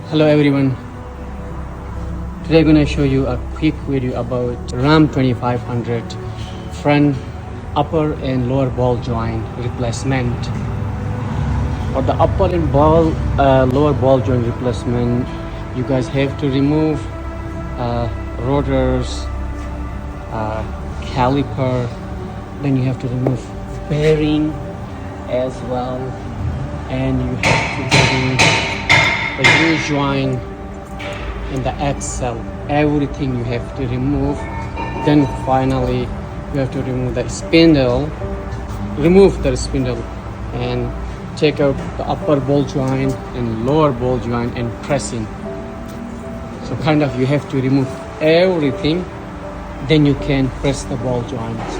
Hello everyone. Today I'm gonna show you a quick video about Ram 2500 front upper and lower ball joint replacement. For the upper and lower ball joint replacement, you guys have to remove rotors, caliper, then you have to remove bearing as well, and you have to remove the U-joint and the axle. Everything you have to remove. Then finally you have to remove the spindle, and take out the upper ball joint and lower ball joint and pressing. So kind of you have to remove everything, then you can press the ball joints.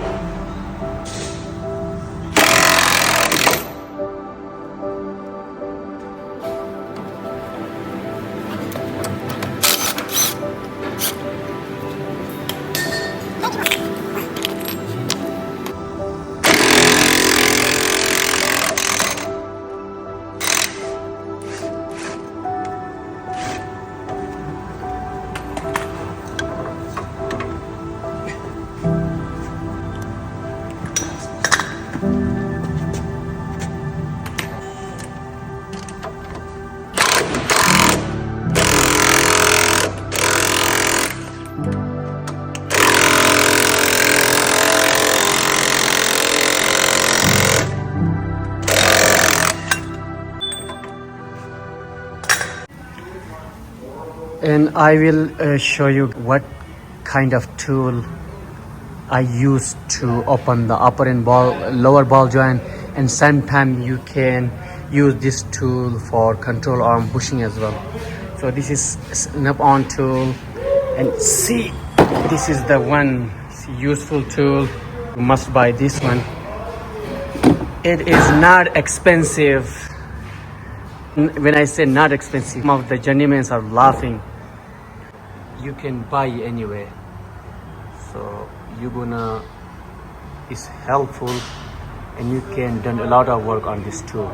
And I will show you what kind of tool I use to open the upper and lower ball joint, and sometimes you can use this tool for control arm bushing as well. So this is snap-on tool, and see, this is the one useful tool. You must buy this one. It is not expensive. When I say not expensive, some of the journeymen are laughing. You can buy anyway. So it's helpful, and you can do a lot of work on this tool.